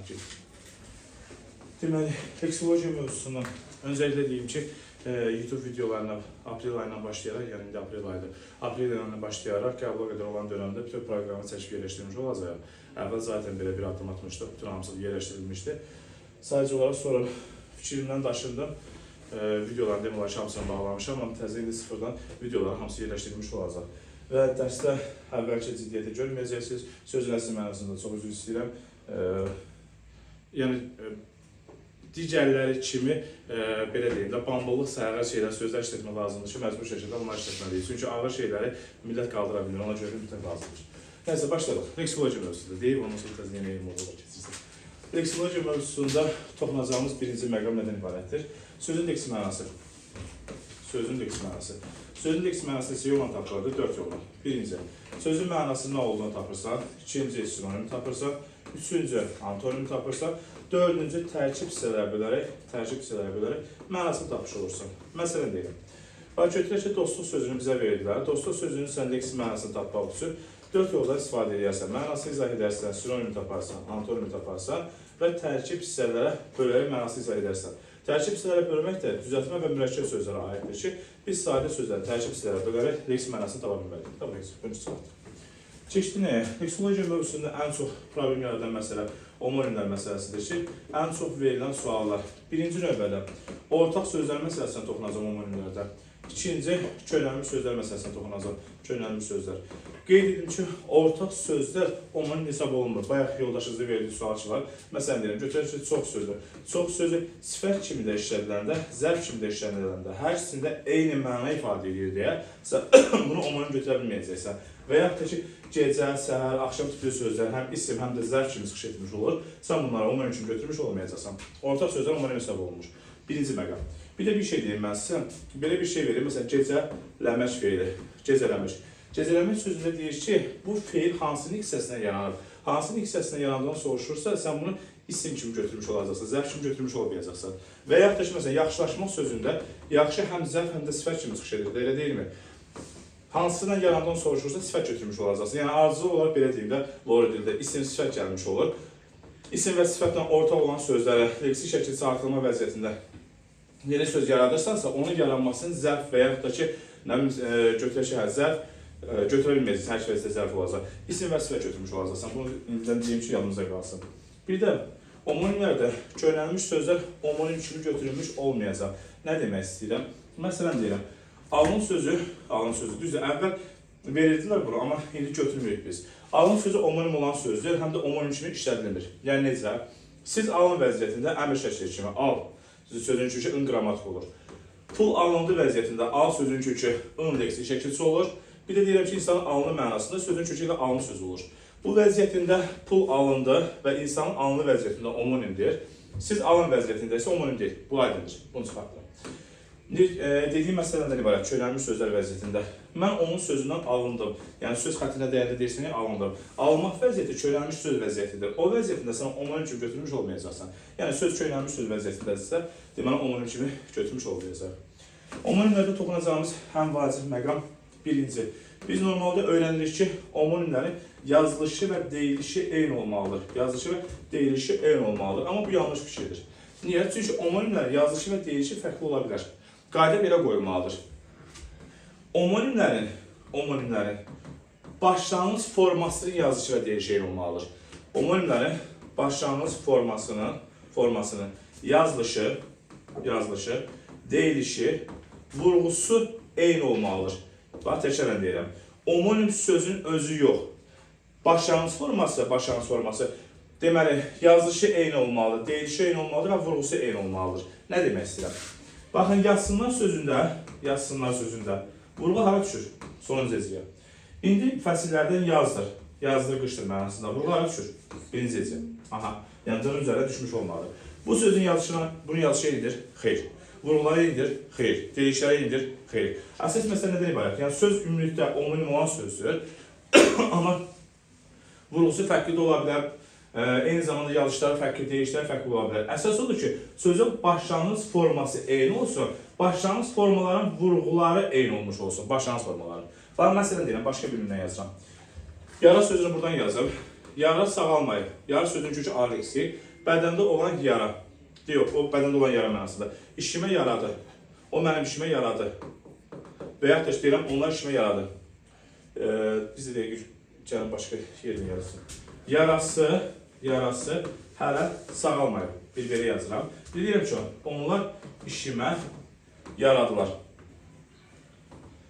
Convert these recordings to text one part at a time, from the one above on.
ki. Deməli, leksikologiya mövzusundan öncəliklə deyim ki, YouTube videolarına aprel ayından başlayaraq, yəni indi aprel ayıdır, aprel ayından başlayaraq qəbula qədər olan dönəmdə bütün proqramı çəkib yerləşdirmiş olacaq. Əvvəl zaten belə bir addım atmışdıq, bütün hamısı yerləşdirilmişdi. Sadəcə olaraq sonra fikrimdən daşındım, videoların demək olar ki, hamısını bağlamışam, amma təzə indi sıfırdan videoların hamısı yerləşdirilmiş olacaq. Və dərsdə əvvəlki ciddiyyəti görməyəcəksiniz, sözün əsl mənasında çox üzr istəyirəm. Yəni, digərləri kimi, belə deyim də, bamballıq sayılan şeylər, sözlər işlətmək lazımdır ki, məcbur şəkildə bunlar işlətməliyik. Çünki ağır şeyləri millət qaldıra bilir, ona görə mütləq lazımdır. Nəysə, başlayalım. Leksikologiya mövzusunda deyib, ondan sonra təzə yenə elm olur keçirsin. Leksikologiya mövzusunda toxunacağımız birinci məqam nədən ibarətdir? Sözün leksik mənası. Sözün leksik mənası. Sözün leksik mənası isə yolla tapılırdı, 4 yolla. Birinci, sözün mənası nə olduğunu tapırsan, ikinci, sinonimi tapırsan, üçüncü, antonimi tapırsan, dördüncü, tərkib hissələrə bölərək mənasını tapış olursan. Məsələn deyirəm. Götürək ki, dostluq sözünü bizə verdilər. Dostluq sözünün sən leksik mənasını tapmaq üçün 4 yoldan istifadə edərsən. Mənasını izah edərsən, sinonimi taparsan, antonimi taparsan və tərkib hissələrə bölərək mənasını izah edərsən. Tərkib hissələrə bölmək də düzəltmə və mürəkkəb sözlərə aiddir ki, biz sadə sözləri tərkib hissələrə bölərək leksik mənasını tapa bilməliyik. Tabii ki, birinci sıfatdır. Keçdi nəyə? Leksikologiya mövzusunda ən çox problem yaradan məsələ homonimlər məsələsidir ki, ən çox verilən suallar. Birinci növbədə ortaq sözlər məsələsinə toxunacaq homonimlərdə. İkinci, köhnəlmiş sözlər məsələsinə toxunacaq, köhnəlmiş sözlər. Qeyd edim ki, ortaq sözlər homonim hesab olunmur. Bayaq yoldaşınızda verdiyi sual ki var. Məsələn deyirəm, götürək ki, çox sözlər. Çox sözü sifət kimi də işlədiləndə, zərf kimi də işlədiləndə, hər ikisində eyni məna ifadə edir deyə bunu homonim götürə bilməyəcəksən. Və yaxud da ki, gecə, səhər, axşam tipli sözlər həm isim, həm də zərf kimi çıxış etmiş olur. Sən bunları homonim kimi götürmüş olmayacaqsan. Ortaq sözlər homonim hesab olunmuş. Birinci məqam. Bir də bir şey deyim mən sizə. Belə bir şey verir. Məsələn, gecələmək feili. Gecələmək. Gecələmək sözündə deyir ki, bu feil hansının hissəsindən yaranır? Hansının hissəsindən yarandığını soruşursa, sən bunu isim kimi götürmüş olacaqsan, zərf kimi götürmüş olmayacaqsan. Və yaxud da ki, məsələn, yaxşılaşmaq sözündə yaxşı həm zərf, həm də sifət kimi çıxış edir. Elə deyilmi? Hansından yarandığını soruşursa, sifət götürmüş olacaqsan. Yəni, ardıcıl olaraq belə deyim də, lori dildə isim, sifət gəlmiş olur. İsim və sifətlə ortaq olan sözlərə leksik şəkildə artırma vəziyyətində yeni söz yaradırsansa, onun yaranmasının zərf və yaxud da ki, götürək ki, zərf götürə bilməyəcəksən, hər iki vəziyyətdə zərf olacaq. İsim və sifət götürmüş olacaqsan. Bunu indidən deyim ki, yanımıza qalsın. Bir də, homonimlərdə köhnəlmiş sözlər homonim kimi götürülmüş olmayacaq. Nə demək istəyirəm? Məsələn deyirəm, alın sözü, düzdür, əvvəl verirdilər bunu, amma indi götürmürük biz. Alın sözü homonim olan sözdür, həm də homonim kimi işlədilir. Yəni necə? Siz alın vəziyyətində əmr şəkli kimi al, sözün kökü ın qrammatik olur. Pul alındı vəziyyətində al sözün kökü ın leksik şəkilçi olur. Bir də deyirəm ki, insanın alını mənasında sözün kökü ilə alın sözü olur. Bu vəziyyətində pul alındı və insanın alını vəziyyətində homonimdir. Siz alın vəziyyətində isə homonim deyil. Bu aydındır. Bunu çıxartdım. Dediyim məsələdən ibarət, köhnəlmiş sözlər vəziyyətində. Mən onun sözündən alındım. Yəni, söz xəttinə dəyərli deyirsən, alındım. Almaq vəziyyəti köhnəlmiş söz vəziyyətidir. O vəziyyətində sən homonim kimi götürmüş olmayacaqsan. Yəni, söz köhnəlmiş söz vəziyyətindədirsə, deməli, homonim kimi götürmüş olmayacaq. Homonimlərdə toxunacağımız ən vacib məqam birinci. Biz normalda öyrənirik ki, homonimlərin yazılışı və deyilişi eyni olmalıdır. Yazılışı və deyilişi eyni olmalıdır. Amma bu yanlış bir şeydir. Niyə? Çünki homonimlərin yazılışı və deyilişi fərqli ola bilər. Qayda belə qoyulmalıdır. Homonimlərin başlanğıc formasının yazılışı və deyilişi eyni olmalıdır. Homonimlərin başlanğıc formasının yazılışı, deyilişi, vurğusu eyni olmalıdır. Bax, təkərən deyirəm. Homonim sözün özü yox. Başlanğıc forması, deməli, yazılışı eyni olmalıdır, deyilişi eyni olmalıdır və vurğusu eyni olmalıdır. Nə demək istəyirəm? Baxın, yazsınlar sözündə vurğu hara düşür? Sonuncu eciyə. İndi fəsillərdən yazdır. Yazdır, qışdır mənasında. Vurğu hara düşür? Birinci eciyə. Aha, yəni dırın üzərində düşmüş olmalıdır. Bu sözün yazışına, bunun yazışı eynidir? Xeyr. Vurğuları eynidir? Xeyr. Deyilişləri eynidir? Xeyr. Əsas məsələ nədən ibarət? Yəni, söz ümumilikdə homonim olan sözdür. Amma vurğusu fərqli də ola bilər. Eyni zamanda yazışları fərqli, deyilişləri fərqli ola bilər. Əsas odur ki, sözün başlanğıc forması eyni olsun, başlanğıc formaların vurğuları eyni olmuş olsun, başlanğıc formaları. Bax, məsələn deyirəm, başqa birindən yazıram. Yara sözünü buradan yazıb, yara sağalmayıb. Yara sözünün kökü A leksik, bədəndə olan yara. Yox, o bədəndə olan yara mənasında. İşimə yaradı. O mənim işimə yaradı. Və yaxud da deyirəm, onlar işimə yaradı. Biz də deyək, gəlin başqa yerini yazsın. Yarası hələ sağalmayıb. Bir belə yazıram. Deyirəm ki, onlar işimə yaradılar.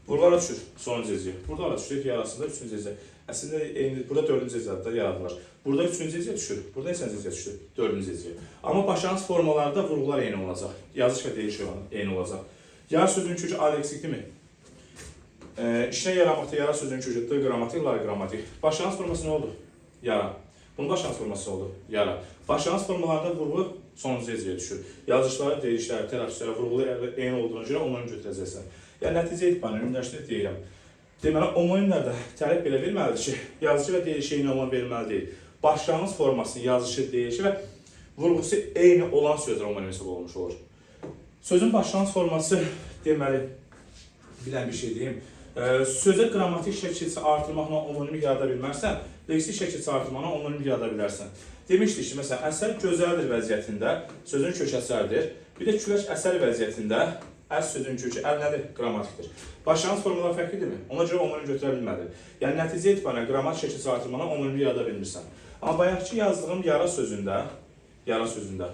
Buralara düşür, sonuncu cəziyə. Burada düşür, yarasında üçüncü cəziyə. Əslində, burada dördüncü cəziyyədə yaradılar. Burada üçüncü cəziyə düşür, burada neçənci cəziyə düşür? Dördüncü cəziyə. Amma başlanğıc formalarda vurğular eyni olacaq. Yazış və deyiş eyni olacaq. Yara sözünün kökü aleksikdirmi? İşinə yaramaqda yara sözünün kökü D qrammatik, la qrammatik. Başlanğıc forması nə oldu? Yara. Bunun başlanğıc forması oldu? Yara. Başlanğıc formalarda vurğu sonuncu cəziyə düşür. Yazışları, deyişləri, tələffüzləri, vurğuları eyni olduğuna görə onları götürəcəksən. Yəni, nəticə etibarilə ümumiləşdirib deyirəm. Deməli, homonimlərdə tərif belə verməlidir ki, yazıcı və deyişi eyni olan verməli deyil. Başlanğıc forması, yazışı, deyişi və vurğusu eyni olan sözlər homonim hesab olmuş olur. Sözün başlanğıc forması, deməli, bilən bir şey deyim. Sözə qrammatik şəkilçisi artırmaqla homonimik yarada bilmərsən, leksik şəkilçisi artırmaqla homonimik yarada bilərsən. Demişdik ki, məsələn, əsər gözəldir vəziyyətində sözün kök əsərdir. Bir də külək əsər vəziyyətində əs sözünün kökü əl nədir? Qrammatikdir. Başlanğıc formalar fərqlidirmi? Ona görə homonim götürə bilmədi. Yəni, nəticə etibarilə qrammatik şəkilçisi artırmaqla homonimi yarada bilmirsən. Amma bayaqki yazdığım yara sözündə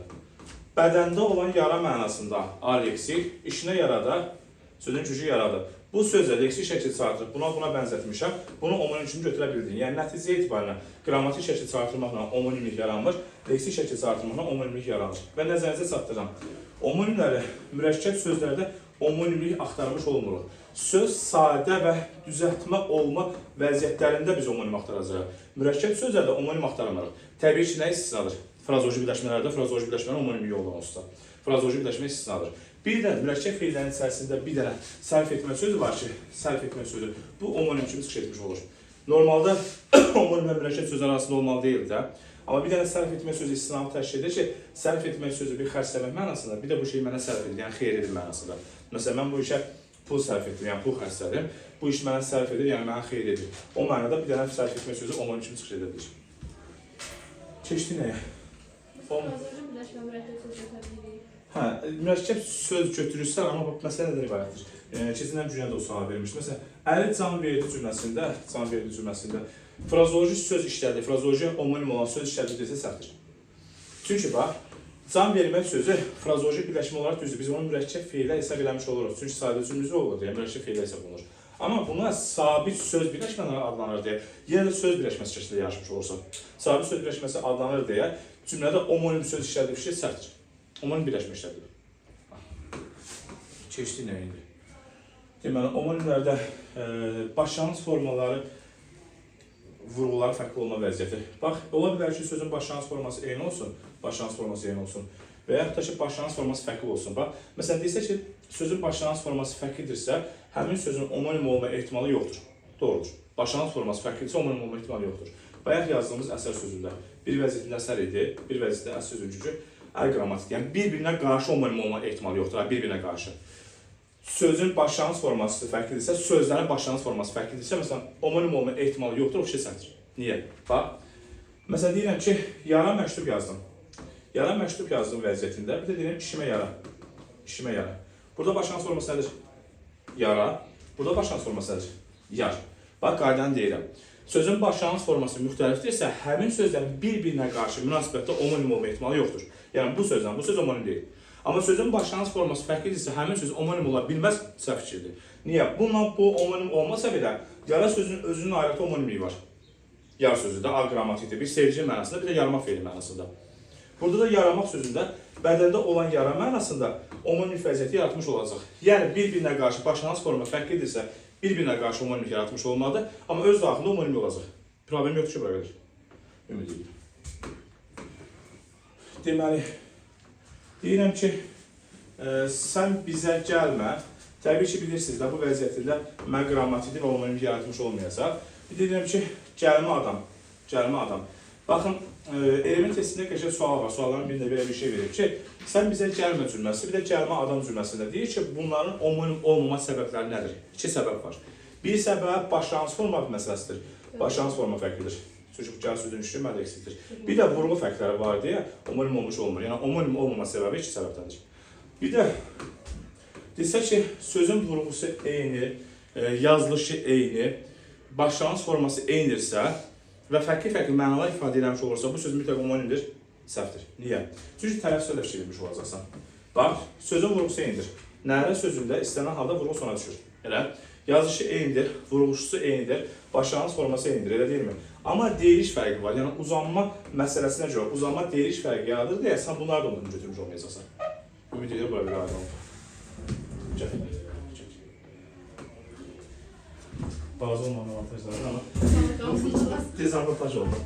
bədəndə olan yara mənasında aleksik, işinə yarada, sözün kökü yaradı. Bu sözlə leksik şəkilçisi artırıb, buna bənzətmişəm, bunu homonim kimi götürə bildin. Yəni, nəticə etibarilə qrammatik şəkilçisi artırmaqla homonimlik yaranmır, leksik şəkilçisi artırmaqla homonimlik yaranır. Və nəzərinizə çatdırıram. Homonimləri mürəkkəb sözlərdə homonimlik axtarmış olmuruq. Söz sadə və düzəltmə olma vəziyyətlərində biz homonim axtaracağıq. Mürəkkəb sözlərdə homonim axtarmırıq. Təbii ki, nə istisnadır? Frazeoloji birləşmələrdə frazeoloji birləşmənin homonimliyi yoldan olsa. Frazeoloji birləşmə istisnadır. Bir də mürəkkəb feillərin içərisində bir dənə sərf etmə sözü var ki, sərf etmə sözü bu homonim kimi çıxış etmiş olur. Normalda homonim və mürəkkəb sözlər arasında olmalı deyil də. Amma bir dənə sərf etmə sözü istisnamı təşkil edir ki, sərf etmə sözü bir xərcləmək mənasında, bir də bu şey mənə sərf edir, yəni xeyir edir mənasında. Məsələn, mən bu işə pul sərf etdim, yəni pul xərclədim. Bu iş mənə sərf edir, yəni mənə xeyir edir. O mənada bir dənə sərf etmə sözü homonim kimi çıxış edə bilir. Keçdi nəyə? Frazeoloji birləşmə mürəkkəb söz götürəbilirik. Hə, mürəkkəb söz götürürsən, amma məsələ nədən ibarətdir? Keçindən cümlədə o sual vermişdi. Məsələn, əli can verdi cümləsində frazeoloji söz işlədi, frazeoloji homonim olan söz işlədi desə səhvdir. Çünki bax, can vermək sözü frazeoloji birləşmə olaraq düzdür. Biz onu mürəkkəb feillə hesab eləmiş oluruq. Çünki sadə cümləsi olur deyə mürəkkəb feillə hesab olunur. Amma buna sabit söz birləşmələri adlanır deyə, yenə də söz birləşməsi şəkildə yarışmış olursa, sabit söz birləşməsi adlanır deyə cümlədə homonim söz işlədiyi bir şey səhvdir. Homonim birləşmə işlədilir. Keçdi nə indi? Deməli, homonimlərdə başlanğıc formaları vurğuları fərqli olma vəziyyəti. Bax, ola bilər ki, sözün başlanğıc forması eyni olsun, və yaxud da ki, başlanğıc forması fərqli olsun. Bax, məsələn, deyilsə ki, sözün başlanğıc forması fərqlidirsə, həmin sözün homonim olma ehtimalı yoxdur. Doğrudur. Başlanğıc forması fərqlidirsə, homonim olma ehtimalı yoxdur. Bayaq yazdığımız əsər sözündə bir vəziyyətində əsər idi, bir vəziyyətdə əs sözün kökü əl qrammatik. Yəni, bir-birinə qarşı homonim olma ehtimalı yoxdur, bir-birinə qarşı. Sözün başlanğıc forması fərqlidirsə, sözlərin başlanğıc forması fərqlidirsə, məsələn, homonim olma ehtimalı yoxdur, o şey səhvdir. Niyə? Bax, məsələn, deyirəm ki, yara məktub yazdım. Yara məktub yazdığım vəziyyətində, bir də deyirəm, işimə yara. Burada başlanğıc forması nədir? Yara. Burada başlanğıc forması nədir? Yar. Bax, qaydanı deyirəm. Sözün başlanğıc forması müxtəlifdirsə, həmin sözlərin bir-birinə qarşı münasibətdə homonim olma ehtimalı yoxdur. Yəni, bu sözdən, bu söz homonim deyil. Amma sözün başlanğıc forması fərqlidirsə, həmin söz homonim ola bilməz, səhv fikirdir. Niyə? Bununla bu homonim olmasa belə, yara sözünün özünün ayrıca homonimliyi var. Yar sözü də A qrammatikdir, bir sevgi mənasında, bir də yaramaq feili mənasında. Burada da yaramaq sözündə bədəndə olan yara mənasında homonimlik vəziyyəti yaratmış olacaq. Yəni, bir-birinə qarşı başlanğıc forma fərqlidirsə, bir-birinə qarşı homonimlik yaratmış olmalıdır, amma öz daxilində homonimlik olacaq. Problem yoxdur ki, bura qədər. Ümid edirəm. Deməli, deyirəm ki, sən bizə gəlmə. Təbii ki, bilirsiniz də, bu vəziyyətində mən qrammatikdir və homonimlik yaratmış olmayacaq. Bir deyirəm ki, gəlmə adam. Baxın, elemin testində qəşəng sual var. Sualların birində belə bir şey verir ki, sən bizə gəlmə cümləsi, bir də gəlmə adam cümləsində deyir ki, bunların homonim olmama səbəbləri nədir? İki səbəb var. Bir səbəb başlanğıc forma məsələsidir. Başlanğıc forma fərqlidir. Çünki bu gəl sözün üçlü mədə eksikdir. Bir də vurğu fərqləri var deyə omonim olmuş olmur. Yəni omonim olmama səbəbi iki səbəbdəndir. Bir də desək ki, sözün vurğusu eyni, yazılışı eyni, başlanğıc forması eynidirsə və fərqli mənalar ifadə eləmiş olursa, bu söz mütləq omonimdir, səhvdir. Niyə? Çünki tələffüzə də fikir vermiş olacaqsan. Bax, sözün vurğusu eynidir. Nərə sözündə istənilən halda vurğu sona düşür. Elə, yazışı eynidir, vurğusu eynidir, başlanğıc forması eynidir, elə deyilmi? Amma deyiliş fərqi var. Yəni uzanma məsələsinə görə uzanma deyiliş fərqi yaradır deyə sən bunları da ondan götürmüş olmayacaqsan. Ümid edirəm burada bir aydın oldu. Gəl. Bazı olmayan avantajları ama dezavantaj oldu.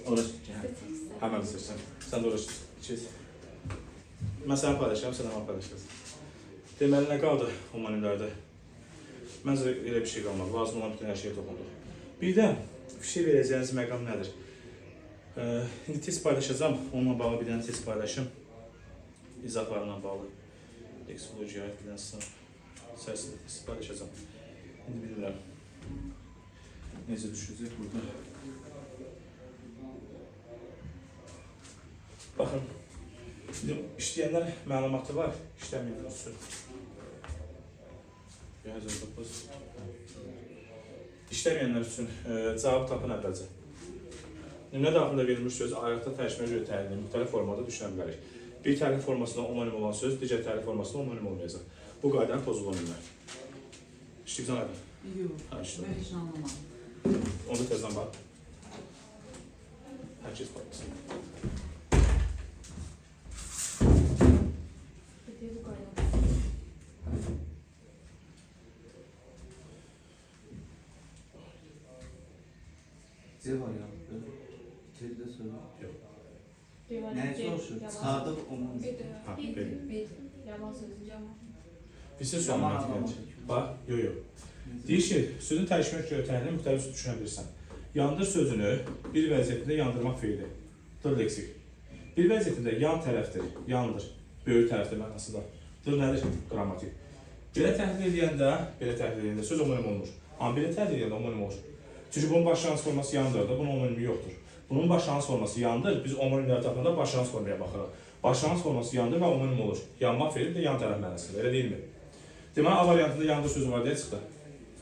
Orası hemen seçsen. Sen de orası seç. Ben sana paylaşacağım, sen hemen paylaşacaksın. Deməli nə qaldı homonimlərdə? Məncə elə bir şey qalmadı. Lazım olan bütün hər şeyə toxunduq. Bir də fikir verəcəyiniz məqam nədir? İndi test paylaşacağım. Onunla bağlı bir dənə test paylaşım. İzahlarla bağlı. Eksolojiya aid bir dənə sınav sərəsində test paylaşacağım. İndi bilmirəm. Necə düşəcək burada? Baxın. İşləyənlər məlumatı var. İşləməyənlər üstün. 109. İşləməyənlər üçün cavab tapın əvvəlcə. Nümunə daxilində verilmiş söz ayaqda tərcümə görə təyin müxtəlif formada düşünə bilərik. Bir tərif formasında omonim olan söz, digər tərif formasında omonim olmayacaq. Bu qaydanı pozula bilmir. İşləyibsən aydın? Yox, mən heç anlamadım. Onda tezdən bax. Hər kəs baxsın. Bu qayda. C variantı. İçeride söyle. Yox. Ne soruşur? Sağda onun. Ha, belə. Yaman sözü, yaman. Bir söz söyləmək gəlir. Bax, yox. Deyir ki, sözün tərcümə görə təyin müxtəlif düşünə bilirsən. Yandır sözünü bir vəziyyətində yandırmaq feili. Dır leksik. Bir vəziyyətində yan tərəfdir, yandır. Böyük tərəfdir mənasında. Dır nədir? Qrammatik. Belə təhlil edəndə söz omonim olmur. Amma belə təhlil edəndə omonim olur. Çünki bunun başlanğıc forması yandır da, bunun omonimi yoxdur. Bunun başlanğıc forması yandır, biz omonimləri tapanda başlanğıc formaya baxırıq. Başlanğıc forması yandır və omonim olur. Yanmaq feili də yan tərəf mənasında, elə deyilmi? Deməli, A variantında yandır sözü var deyə çıxdı.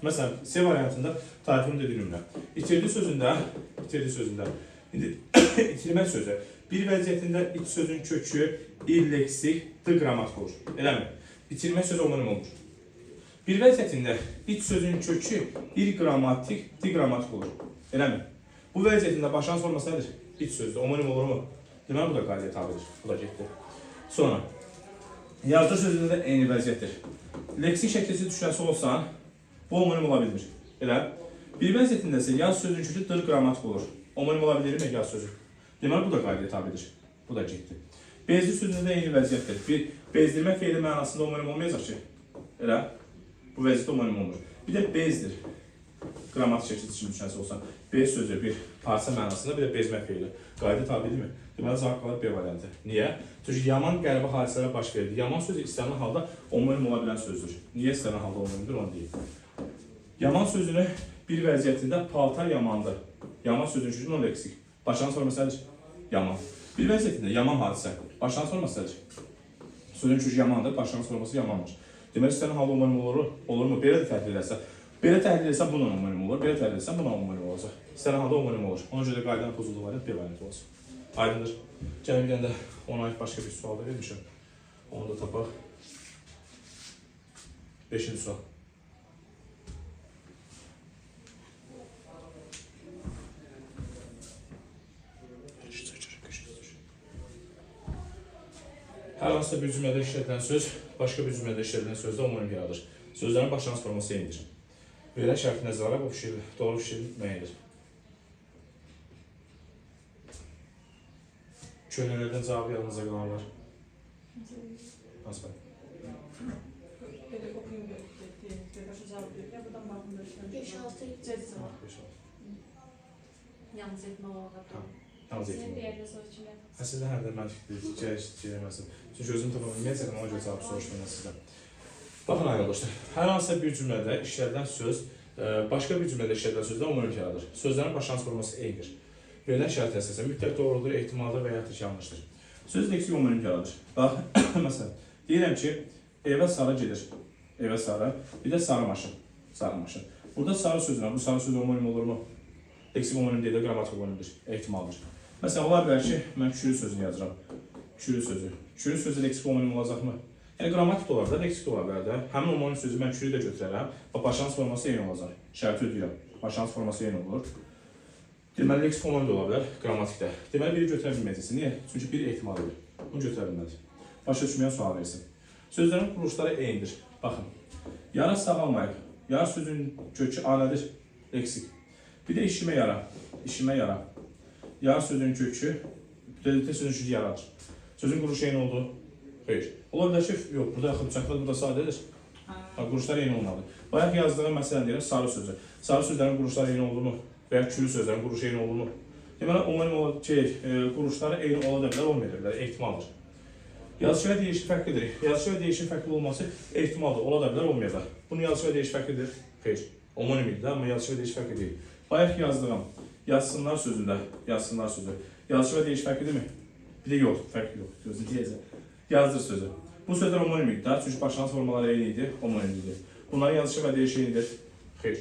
Məsələn, C variantında tarifini dediyim ümrə. İtirdi sözündə, indi itirmək sözü. Bir vəziyyətində iç sözün kökü illeksik, qrammatik olur. Eləmi? İtirmək sözü omonim olur. Bir vəziyyətində iç sözün kökü qrammatik, diqrammatik olur. Eləmi? Bu vəziyyətində başlanğıc forması nədir? İç sözdür, omonim olur mu? Deməli, bu da qaydaya tabidir. Bu da getdi. Sonra, yazdır sözündə də eyni vəziyyətdir. Leksik şəkilsi düşünəsi olsan, bu omonim ola bilmir. Elə? Bir vəziyyətində isə yaz sözün kökü dır qrammatik olur. Omonim ola bilirmi yaz sözü? Deməli, bu da qaydaya tabidir. Bu da getdi. Bezdir sözündə də eyni vəziyyətdir. Bir bezdirmə feili mənasında omonim olmayacaq ki. Elə? Bu vəziyyətdə omonim olmur. Bir də bezdir. Qrammatik şəkilsi düşünəsi olsan, bez sözü bir parça mənasında, bir də bezmə feili. Qayda tabidirmi? Deməli, cavab qalır B variantı. Niyə? Çünki yaman qəribə hadisələr baş verir. Yaman sözü istənilən halda omonim ola bilən sözdür. Niyə istənilən halda omonimdir, onu deyil. Yaman sözünü bir vəziyyətində paltar yamandır. Yaman sözünün kökü non-leksik. Başlanğıc forması nədir? Yaman. Bir vəziyyətində yaman hadisə. Başlanğıc forması nədir? Sözün kökü yamandır, başlanğıc forması yamandır. Deməli, istənilən halda omonim olurmu? Belə də təhlil edərsən. Belə təhlil etsən bununla omonim olur, belə təhlil etsən bununla omonim olacaq. İstənilən halda omonim olur. Ona görə qaydanın pozulduğu variant B variantı olacaq. Aydındır. Gəlin bir dənə də ona aid başqa bir sual da vermişəm. Onu da tapaq. 5-ci sual. Hər hansısa bir cümlədə işlədilən söz, başqa bir cümlədə işlədilən sözdə omonim yaradır. Sözlərin başlanğıc forması eynidir. Verilən şərti nəzərə alıb, bu fikir doğru fikir müəyyəndir. Köhnələrdən cavabı yanınıza qalanlar. Hansı bəy? Belə oxuyum görüşü cavab verir. Ya buradan baxın görüşürüz. 5-6 Cəzə var. Yalnız etmə olaraq. Yalnız Senin etmə. deyərli soru kimi. Əslində hərdən mən fikirləməsin. Çünki özüm tapamıyorum, ona görə cavab soruşmayın sizdən. Baxın ay yoldaşlar, hər hansısa bir cümlədə işlədilən söz Başqa bir cümlədə işlədilən sözlər omonim yaradır. Sözlərin başlanğıc forması eynidir. Verilən şərait əsasında mütləq doğrudur, ehtimaldır və ya yanlışdır. Söz leksik omonim yaradır. Bax, məsələn, deyirəm ki, evə sarı gedir. Evə sarı, bir də sarı maşın. Sarı maşın. Burada sarı sözlə, bu sarı söz omonim olurmu? Leksik omonim deyil də qrammatik omonimdir, ehtimaldır. Məsələn, ola bilər ki, mən kürü sözünü yazıram. Kürü sözü. Kürü sözü leksik omonim olacaqmı? Yəni, qrammatik olar da, leksik olar bilər də. Həmin omonim sözü mən kürü də götürərəm. Başlanğıc forması eyni olacaq. Şərti ödəyirəm. Başlanğıc forması eyni olur. Deməli, leksik omonim də ola bilər, qrammatikdə. Deməli, biri götürə bilməyəcəksin. Niyə? Çünki bir ehtimal edir. Bunu götürə bilmədik. Başa düşməyən sual versin. Sözlərin quruluşları eynidir. Baxın. Yara sağalmayıb. Yara sözünün kökü alədir, leksik. Bir də işimə yara. İşimə yara. Yara sözünün kökü, prediktiv sözün kökü yaradır. Sözün quruluşu eyni oldu? Xeyr. Ola bilər ki, yox, burada yaxın çəkməz, burada sadədir. Quruluşlar eyni olmalı. Bayaq yazdığım məsələn deyirəm, sarı sözü. Sarı sözlərin quruluşları eyni oldu mu? Və ya kürü sözlərin quruluşu eyni oldu mu? Deməli, omonim quruluşları eyni ola da bilər, olmaya da bilər, ehtimaldır. Yazışı və deyişi fərqlidir. Yazışı və deyişi fərqli olması ehtimaldır, ola da bilər, olmaya da. Bunun yazışı və deyişi fərqlidir. Xeyr. Omonim idi, amma yazışı və deyişi fərqli deyil. Bayaq yazdığım yazsınlar sözündə, yazsınlar sözü. Yazışı və deyişi fərqlidirmi? Bir də yox, fərqli yox. Gözünü deyəcək. Yazdır sözü. Bu sözlər omonim idi, çünki başlanğıc formaları eyni idi, omonim idi. Bunların yazışı və deyişi eynidir. Xeyr.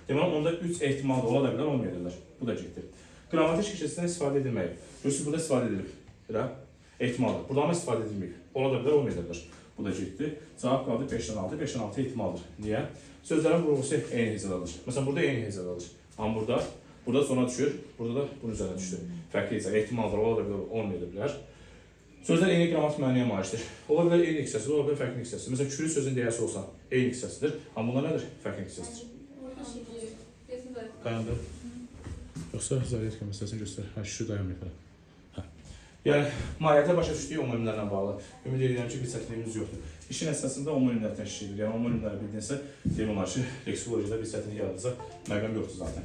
Deməli, onda 3 ehtimal da ola da bilər, olmaya da bilər. Bu da getdir. Qrammatik şəkilsindən istifadə edilməyib. Görürsünüz, burada istifadə edilib. Belə, ehtimaldır. Burada ama istifadə edilməyib. Ola da bilər, olmaya da bilər. Bu da getdi. Cavab qaldı 5-dən 6. 5-dən 6 ehtimaldır. Niyə? Sözlərin qurulması eyni hecədadır. Məsələn, burada eyni hecədadır. Amma burada sona düşür, burada da bunun üzərinə düşür. Fərqli hecə, ehtimaldır, ola da bilər, olmaya da bilər. Sözlər eyni qrammatik mənəyə malikdir. Ola bilər eyni hissəsidir, ola bilər fərqli hissəsidir. Məsələn, kürü sözün deyəsi olsa eyni hissəsidir. Amma bunlar nədir? Fərqli hissəsidir. Dayandır. Yoxsa zəriyyət kəməsini göstər. Hə, şu dayanmayıb hələ. Hə. Yəni, mahiyyətə başa düşdüyü omonimlərlə bağlı. Ümid edirəm ki, bir çətinliyimiz yoxdur. İşin əsasında omonimlər təşkil edir. Yəni, omonimləri bildinsə, deyim olar ki, leksologiyada bir çətinlik yaradacaq, məqam yoxdur zaten.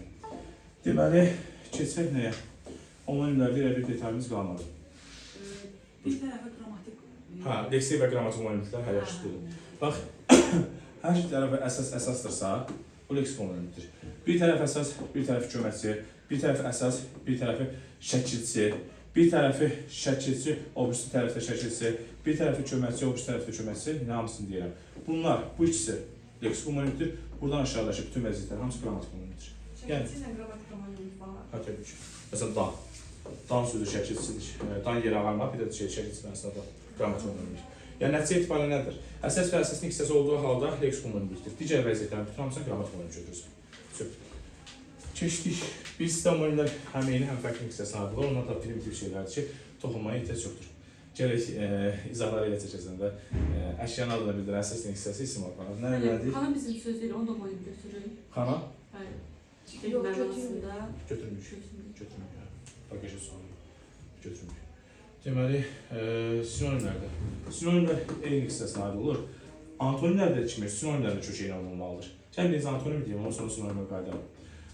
Deməli, keçək nəyə? Omonimlərdə elə bir detalimiz qalmadı. Bir tərəfə qrammatik. Hə, leksik və qrammatik omonimliklər hər yaxşı deyil. Bax, hər iki tərəfə əsasdırsa, bu leksik omonimlikdir. Bir tərəf əsas, bir tərəfi köməkçi, bir tərəfi əsas, bir tərəfi şəkilçi, bir tərəfi şəkilçi, o birisi tərəfdə şəkilçi, bir tərəfi köməkçi, o birisi tərəfdə köməkçi, nə hamısını deyirəm. Bunlar, bu ikisi leksik omonimlikdir. Buradan aşağıdakı bütün vəziyyətlər hamısı qrammatik omonimlikdir. Şəkilçi ilə qrammatik omonimlik var. Hə, təbii ki. Məsələn, dan. Dan sözü şəkilçidir. Dan yer ağarmaq, bir də şəkilçidən əslində qrammatik omonimlik. Yəni, nəticə etibarilə nədir? Əsas və əsasın hissəsi olduğu halda leksik omonimlikdir. Digər vəziyyətlərin bütün hamısını qrammatik omonimlik götürürsən. Keçdik. Bir sistem omonimlər həm eyni, həm fərqli hissəsini ayrılır. Onlar da primitiv şeylərdir ki, toxunmaya ehtiyac yoxdur. Gələk izahları elə çəkəcəm də. Əşyanın adını bildirən əsasın hissəsi isim aparır. Nə elədik? Xana bizim söz deyil, onu da omonim götürür. Xana? Bəli. Yox, Mənasında Götürmük. Götürmük. Bagajı sonra. Götürmük. Deməli, sinonimlərdə. Sinonimlər eyni hissəsinə ayrılır. Antonimlərdə kimi sinonimlərdə kök eyni olmalıdır. Sən biz antonim deyim, ondan sonra sinonimə qaydaram.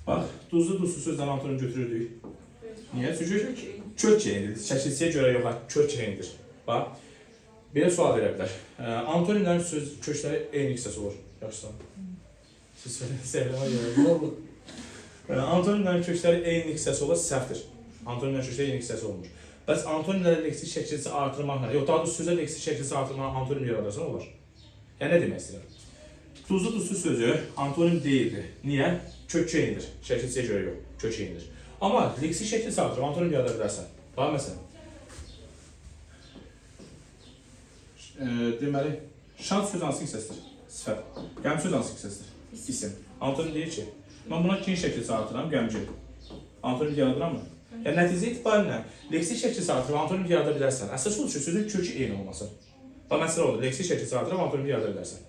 Bax, duzlu sözdən antonim götürürdük. Niyə? Çünki kök eynidir. Şəkilçiyə görə yox, kök eynidir. Bax, belə sual verə bilər. Antonimlərin kökləri eyni hissəsi olur. Yaxşısan. Siz sevləmə görə, nə olur? Antonimlərin kökləri eyni hissəsi olur, səhvdir. Antonimlərin kökləri eyni hissəsi olmur. Bəs antonimlərə leksik şəkilçisi artırmaqla, yox, daha doğrusu sözə leksik şəkilçisi artırmaqla antonim yaradırsan olar. Yəni, nə demək istəyirəm? Duzlu sözü antonim deyildir. Niyə? Kök eynidir. Şəkilçiyə görə yox, kök eynidir. Amma leksik şəkilçisi artırıb antonim yarada bilərsən. Bax, məsələn. Deməli, şant söz hansı hissəsidir? Sifət. Qəm söz hansı hissəsidir? İsim. Antonim deyir ki, mən buna ikinci şəkilçisi artıram, qəmci. Antonim yaradıram mı? Yəni, nəticə etibarıyla leksik şəkilçisi artırıb antonim yarada bilərsən. Əsas odur ki, sözün kökü eyni olması. Bax, məsələ odur, leksik şəkilçisi artırıb antonim yarada bilərsən.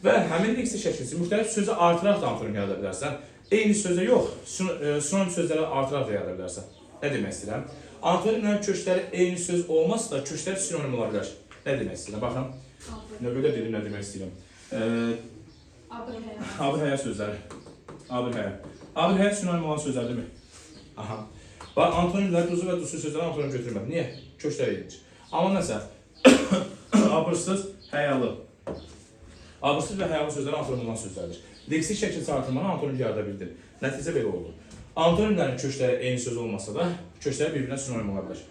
Və həmin leksik şəkilçisi müxtəlif sözü artıraq da antonim yarada bilərsən. Eyni sözə yox, sinonim sözləri artıraq da yarada bilərsən. Nə demək istəyirəm? Antonimlərin kökləri eyni söz olmazsa da köklər sinonim ola bilər. Nə demək istəyirəm? Baxın, nə qədər dedim, nə demək istəyirəm. Abir-həyə sözləri. Abir-həyə. Abir-həyə sinonim olan sözlərdirmi? Aha. Bax, antonimlər duzlu və duzsuz sözləri antonim götürmədi. Niyə? Köklər eynidir. Amma nəsə, abırsız, həyalı. Abırsız və həyalı sözlər antonimdən sözlərdir. Leksik şəkilçi artırmanı antonim yarada bildir. Nəticə belə olur. Antonimlərin kökləri eyni söz olmasa da, kökləri bir-birinə sinonim ola bilər.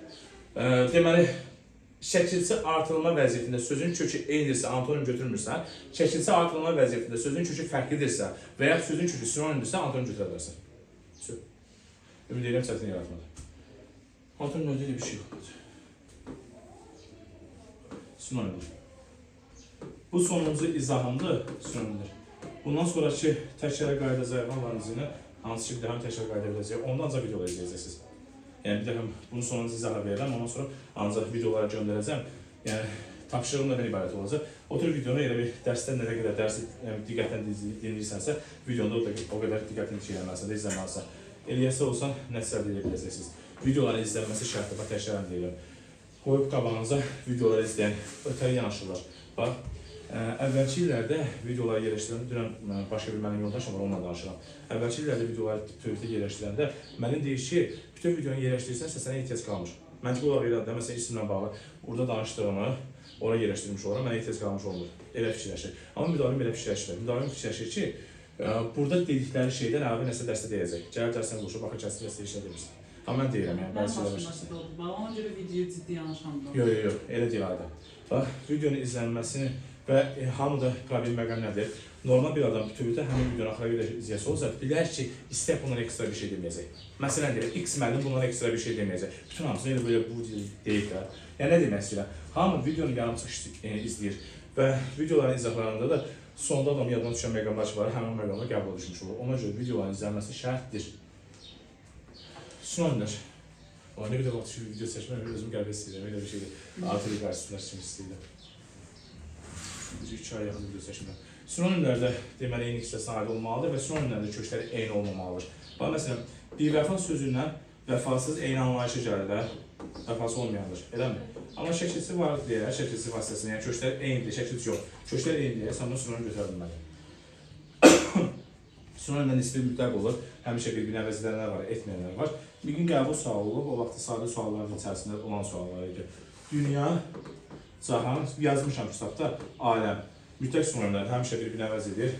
Deməli, şəkilçi artırılma vəziyyətində sözün kökü eynidirsə, antonim götürmürsən, şəkilçi artırılma vəziyyətində sözün kökü fərqlidirsə və ya sözün kökü sinonimdirsə, antonim götürə bilərsən. Ümid edirəm çətin yaratmadı. Antonim ödəyə bir şey yoxdur. Sinonimdir. Bu sonuncu izahımdır, sinonimdir. Bundan sonraki təkrar qayda zayıfan analizini hansı ki, bir dəfə təkrar qayda edəcək, ondan ancaq videolar izləyəcəksiniz. Yəni, bir dəfə bunun sonuncu izahı verirəm, ondan sonra ancaq videolara göndərəcəm. Yəni, tapşırığım nədən ibarət olacaq. O tür videonu elə bir dərsdən nə qədər dərsi diqqətlə dinləyirsənsə, videonda o qədər diqqətlə işləyəməlisən, izləməlisən. Eləyəsə olsan, nəticə əldə edə biləcəksiniz. Videoların izlənməsi şərtdir, bax, təkrar deyirəm. Qoyub qabağınıza videoları izləyən ötəri yanaşırlar. Bax, əvvəlki illərdə videoları yerləşdirəndə, dünən başqa bir mənim yoldaşım var, onunla danışıram. Əvvəlki illərdə videoları bütövlükdə yerləşdirəndə mənim deyir ki, bütün videonu yerləşdirsənsə sənə ehtiyac qalmır. Məntiqi olaraq irəlidə, məsələn, isimlə bağlı, burada danışdığımı ora yerləşdirmiş olaram, mənə ehtiyac qalmış olmur. Elə fikirləşir. Amma müdavim belə fikirləşir. Müdavim fikirləşir ki, burada dedikləri şeydən əlavə nəsə dərsdə deyəcək. Gəlir dərsən quşu, baxır kəsdir, dərsdə işlə demirsən. Amma mən deyirəm, yəni, bəzi şeylər başlasın. Ona görə videoya ciddi yanaşamdım. Yox, elə deyil adə. Bax, videonun izlənməsini və hamıda problem məqam nədir? Normal bir adam bütövlükdə həmin videonu axıra qədər izləyəsi olsa, bilər ki, istək bundan ekstra bir şey deməyəcək. Məsələn deyək, X müəllim bundan ekstra bir şey deməyəcək. Bütün hamısını elə belə bu deyək də. Yəni, nə demək istəyirəm? Hamı videonu yarımçıq izləyir və videoların izahlarında da sonda adam yadına düşən məqamlar ki var, həmin məqamlar qəbula düşmüş olur. Ona görə videoların izlənməsi şərtdir. Sinonimlər. Ne qədər vaxt ki, video seçməm, özüm qəlbə istəyirəm, elə bir şeydir. Artıq qarşısınlar kimi istəyirəm. 2 ay yaxın video seçməm. Sinonimlərdə deməli eyni hissəsinə aid olmalıdır və sinonimlərdə kökləri eyni olmamalıdır. Bax, məsələn, bir vəfa sözündən vəfasız eyni anlayışa gəlir də, vəfası olmayandır, eləmi? Amma şəkilçi var deyə, şəkilçi vasitəsində, yəni köklər eynidir, şəkilçi yox. Köklər eyni deyə, sən bunu sinonim götürə bilməli. Sinonimlə nisbi mütləq olur, həmişə bir-birinə əvəz edənlər var, etməyənlər var. Bir gün qəbul sualı olub, o vaxtda sadə sualların içərisində olan suallar idi. Dünya, cahan, yazmışam kitabda, aləm, mütləq sinonimlər həmişə bir-birinə əvəz edir.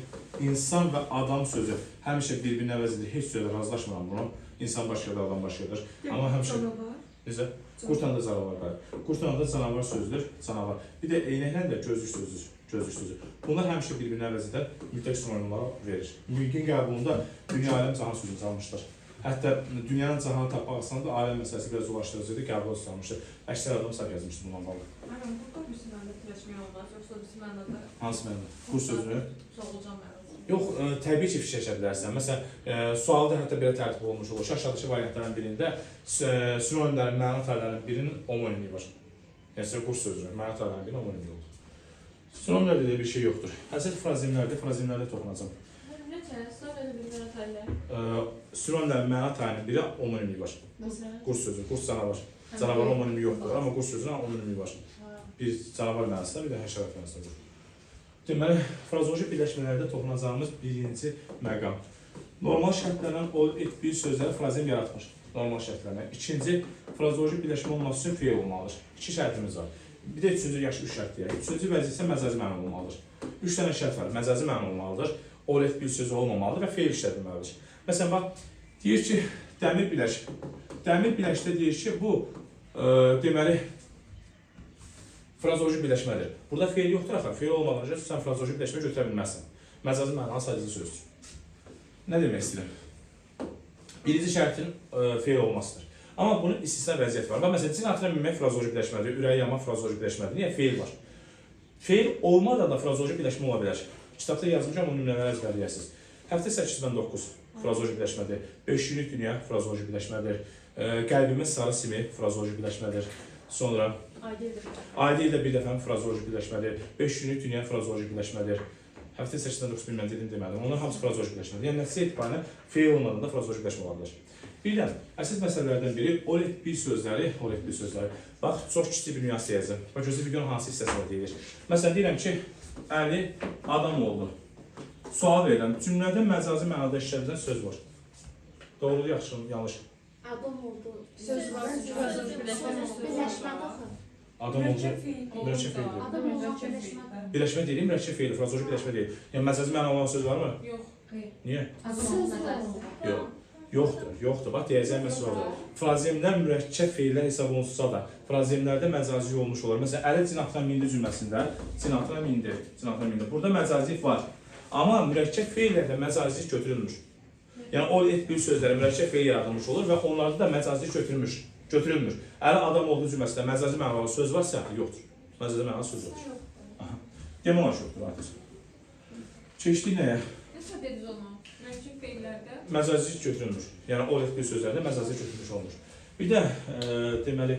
İnsan və adam sözü həmişə bir-birinə əvəz edir, heç sözlə razılaşmıram bunu. İnsan başqadır, adam başqadır. Amma həmişə... Necə? Qurtanda canavar var. Qurtanda canavar sözdür, canavar. Bir də eynəklə də gözlük sözdür, gözlük sözü. Bunlar həmişə bir-birinə əvəz edən mütləq sinonimləri verir. Mülkin qəbulunda dünya, aləm, cahan sözünü çalmışlar. Hətta dünyanın cahanı tapmaq aslında aləm məsələsi biraz ulaşdırıcıdır, qəbul salmışdır. Əksər adam səhv yazmışdır bundan bağlı. Mənim burada bir mənada fikirləşmək olmaz, yoxsa bir mənada... Hansı mənada? Kurs sözünü? Sorulacam mənada. Yox, təbii ki, fikirləşə bilərsən. Məsələn, sualda hətta belə tərtib olmuş olur. Aşağıdakı variantların birində sinonimlərin məna fərqlərinin birinin homonimliyi var. Yəni, kurs sözünün məna fərqlərinin birinin homonimliyi olur. Sinonimlərdə də bir şey yoxdur. Əsas frazemlərdə toxunacam. Necə? Sonra bir mənə taylar. Sinonimlərin məna tayının biri homonimliyi var. Kurs sözü, kurs canavar. Canavar homonimliyi yoxdur, amma kurs sözünün homonimliyi var. Bir canavar mənasında, bir də həşərat mənasında var. Deməli, frazoloji birləşmələrdə toxunacağımız birinci məqam. Normal şərtlərlə bir sözləri frazem yaratmır. Normal şərtlərlə. İkinci, frazoloji birləşmə olması üçün feil olmalıdır. 2 şərtimiz var. Bir də üçüncü, yaxşı 3 şərt deyək. Üçüncü vəzifə məcazi məna olmalıdır. 3 dənə şərt var. Məcazi məna olmalıdır. Olet bir sözü olmamalıdır və feil işlədilməlidir. Məsələn, bax, deyir ki, dəmir biləş. Dəmir biləşdə deyir ki, bu, deməli, frazoloji birləşmədir. Burada feil yoxdur axı. Feil olmadan öncə sən frazoloji birləşmə götürə bilməzsən. Məcazi mənalı sadəcə sözdür. Nə demək istəyirəm? Birinci şərtin feil olmasıdır. Amma bunun istisna vəziyyəti var. Məsələn, cin atına minmək frazoloji birləşmədir, ürəyi yamaq frazoloji birləşmədir. Niyə? Feil var. Feil olmadan da frazoloji birləşmə ola bilər. Kitabda yazmışam, onu nümunələri əzbərləyəsiniz. Həftə 8-dən 9 frazoloji birləşmədir. 5 günlük dünya frazoloji birləşmədir. Qəlbimin sarı simi frazoloji birləşmədir. Sonra ayda ildə bir dəfə frazoloji birləşmədir. 5 günlük dünya frazoloji birləşmədir. Həftə 8-dən 9 bilmən dedim demədim. Onlar hamısı frazoloji birləşmədir. Yəni nəticə etibarən feil olmadan da frazoloji birləşmə ola bilər. Birdən, əsas məsələlərdən biri olet bir sözləri. Bax, çox kiçik bir nüans yazım. Bax, gözü videonun hansı hissəsində deyilir. Məsələn, deyirəm ki, Əli adam oldu. Sual verirəm, cümlədə məcazi mənada işlədilən söz var. Doğru, yaxşı, yanlış. Adam oldu. Söz var. Birləşmədə. Adam olacaq. Mürəkkəb feil. Adam olmaq birləşmə. Birləşmə deyil, mürəkkəb feil, frazeoloji birləşmə deyil. Yəni məcazi məna olan söz varmı? Yox. Niyə? Söz var. Yox. Yoxdur. Bax deyəcəyim məsələ odur. Frazemlər mürəkkəb feillər hesab olunsa da, frazemlərdə məcazi olmuş olur. Məsələn, Əli cinatdan mindi cümləsində cinatdan mindi. Burada məcazi var. Amma mürəkkəb feillərdə məcazi götürülmür. Yəni o et bir sözlərə mürəkkəb feil yaradılmış olur və onlarda da məcazi götürülmür. Əli adam olduğu cümləsində məcazi mənalı söz varsa, yoxdur. Məcazi mənalı söz yoxdur. Aha. Demək olar yoxdur artıq. Keçdik nəyə? Necə dediniz onu? Mərkəb feillərdə Məcazi götürülmür. Yəni o et bir sözlərdə məcazi götürülmüş olmur. Bir də deməli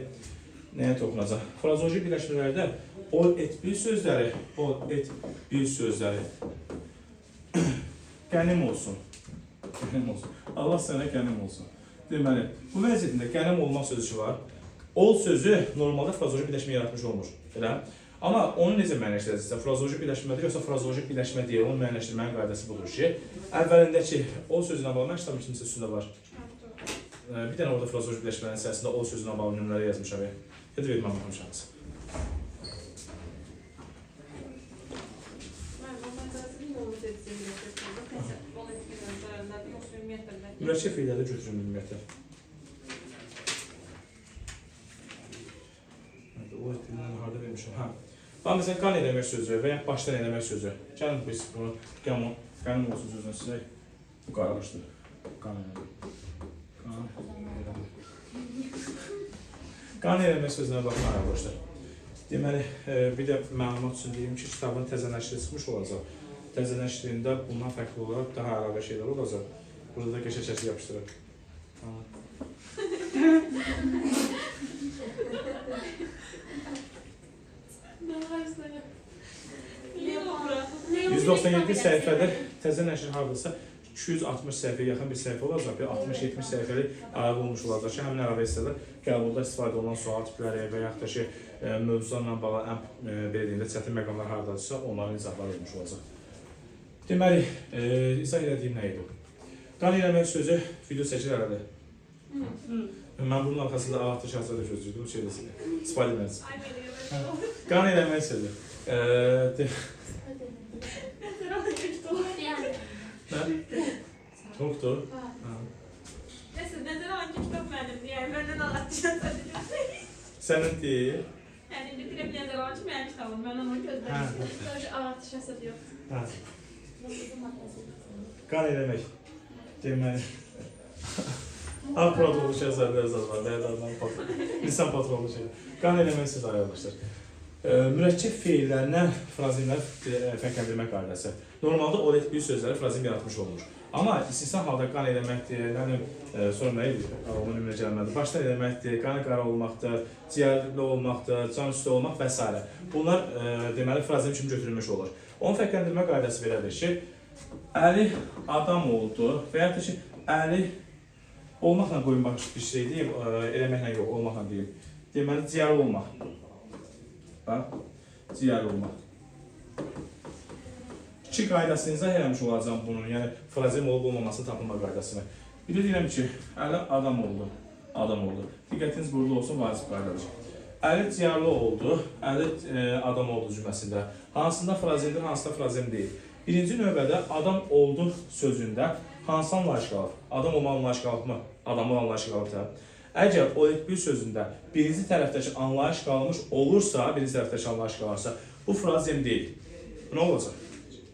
nəyə toxunacaq? Frazeoloji birləşmələrdə o et bir sözləri qənim olsun. Allah sənə qənim olsun. Deməli, bu vəziyyətində qənim olmaq sözü var. Ol sözü normalda frazeoloji birləşmə yaratmış olmur. Elə? Amma onu necə müəyyənləşdirəcəksə, frazeoloji birləşmədir yoxsa frazeoloji birləşmə deyil, onun müəyyənləşdirmənin qaydası budur ki, əvvəlindəki ol sözünə bağlı, mən kitabın üstündə var. Bir dənə orada frazeoloji birləşmənin səhəsində ol sözünə bağlı nümunələri yazmışam. Ya da verim, mən baxmışam. Mürəkkəb feillərdə götürülmür ümumiyyətlə. O etdiyindən harada vermişəm? Hə. Bax, məsələn, qan eləmək sözü və ya başdan eləmək sözü. Gəlin, biz bunu qənim olsun sözünü silək. Bu qaralışdır. Qan eləmək sözünə baxın, qaralışdır. Deməli, bir də məlumat üçün deyim ki, kitabın təzə nəşri çıxmış olacaq. Təzə nəşrində bundan fərqli olaraq daha əlavə şeylər olacaq. Burada da qəşəng şəkil yapışdıraq. Nə var sənə? 197 səhifədir. Təzə nəşr hardasa 260 səhifəyə yaxın bir səhifə olacaq. 60-70 səhifəlik əlavə olmuş olacaq ki, həmin əlavə hissədə qəbulda istifadə olunan sual tipləri və yaxud da ki, mövzularla bağlı ən belə deyim də çətin məqamlar hardadırsa, onların izahları olmuş olacaq. Deməli, izah elədiyim nə idi? Qan eləmək sözü video çəkir hələ. Mən bunun arxasında ağatlı şahsədə gözlüydüm, Spiderman. Qan eləmək sözü. Çoxdur. Nəzərə alan ki, kitab mənimdir, yəni məndən ağatacaq. Sənin deyil. Yəni, bitirə bir nəzərə alan ki, mənim kitabım, məndən onu gözləmişdim. Sadəcə ağat şəsəd yoxdur. Qan eləmək. Deməli. Aprodolu şəhsədlər yazarlar, dəyərlərdən insan patronlu şeylər. Qan eləmək sözü ayrılmışdır. Mürəkkəb feillərinə frazemlər fərqləndirmə qaydası. Normalda o bir sözləri frazem yaratmış olunur. Amma istisna halda qan eləməkdir, sonra nə edir? Onun nümunə gəlməlidir. Başdan eləməkdir, qanı qara olmaqdır, ciyərli olmaqdır, can üstü olmaq və s. Bunlar deməli frazem kimi götürülmüş olur. Onun fərqləndirmə qaydası belədir ki, Əli adam oldu və yaxud da ki, Əli olmaqla qoymaq bir şey deyim, eləməklə yox, olmaqla deyim. Deməli, ciyərli olmaq. Bax, ciyərli olmaq. İki qaydasını izah eləmiş olacağım bunun, yəni frazem olub olmamasını tapılma qaydasını. Bir də deyirəm ki, Əli adam oldu. Diqqətiniz burada olsun, vacib qaydadır. Əli ciyərli oldu, Əli adam oldu cümləsində. Hansında frazemdir, hansında frazem deyil. Birinci növbədə adam oldu sözündə hansı anlayış qalır? Adam olma anlayış qalıbmı? Adamın anlayış qalıbdır. Əgər o bir sözündə birinci tərəfdəki anlayış qalmış olursa, birinci tərəfdəki anlayış qalırsa, bu frazem deyil. Nə olacaq?